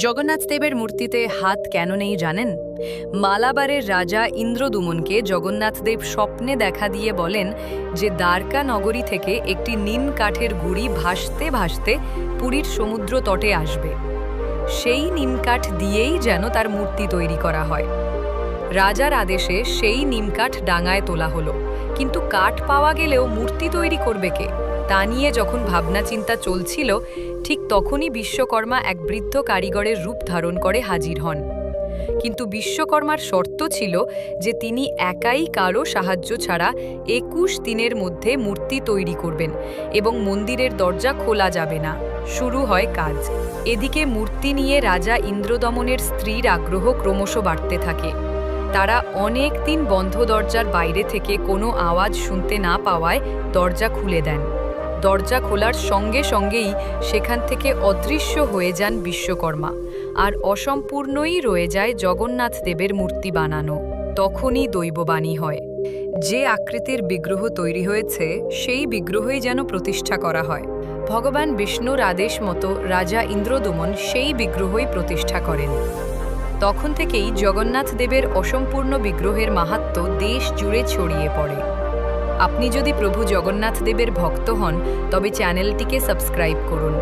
জগন্নাথ দেবের মূর্তিতে হাত কেন নেই জানেন? মালাবারের রাজা ইন্দ্রদুমনকে জগন্নাথ দেব স্বপ্নে দেখা দিয়ে বলেন যে দ্বারকা নগরী থেকে একটি নিম কাঠের গুঁড়ি ভাসতে ভাসতে পুরীর সমুদ্র তটে আসবে। সেই নিমকাঠ দিয়েই যেন তার মূর্তি তৈরি করা হয়। রাজার আদেশে সেই নিমকাঠ ডাঙায় তোলা হলো, কিন্তু কাঠ পাওয়া গেলেও মূর্তি তৈরি করবে কে তা নিয়ে যখন ভাবনা চিন্তা চলছিল, ঠিক তখনই বিশ্বকর্মা এক বৃদ্ধ কারিগরের রূপ ধারণ করে হাজির হন। কিন্তু বিশ্বকর্মার শর্ত ছিল যে তিনি একাই কারো সাহায্য ছাড়া ২১ দিনের মধ্যে মূর্তি তৈরি করবেন এবং মন্দিরের দরজা খোলা যাবে না। শুরু হয় কাজ। এদিকে মূর্তি নিয়ে রাজা ইন্দ্রদমনের স্ত্রীর আগ্রহ ক্রমশ বাড়তে থাকে। তারা অনেক দিন বন্ধ দরজার বাইরে থেকে কোনো আওয়াজ শুনতে না পাওয়ায় দরজা খুলে দেন। দরজা খোলার সঙ্গে সঙ্গেই সেখান থেকে অদৃশ্য হয়ে যান বিশ্বকর্মা, আর অসম্পূর্ণই রয়ে যায় জগন্নাথ দেবের মূর্তি বানানো। তখনই দৈববাণী হয়, যে আকৃতির বিগ্রহ তৈরি হয়েছে সেই বিগ্রহই যেন প্রতিষ্ঠা করা হয়। ভগবান বিষ্ণুর আদেশ মতো রাজা ইন্দ্রদমন সেই বিগ্রহই প্রতিষ্ঠা করেন। তখন থেকেই জগন্নাথ দেবের অসম্পূর্ণ বিগ্রহের মাহাত্ম্য দেশ জুড়ে ছড়িয়ে পড়ে। আপনি যদি প্রভু জগন্নাথ দেবের ভক্ত হন তবে চ্যানেলটিকে সাবস্ক্রাইব করুন।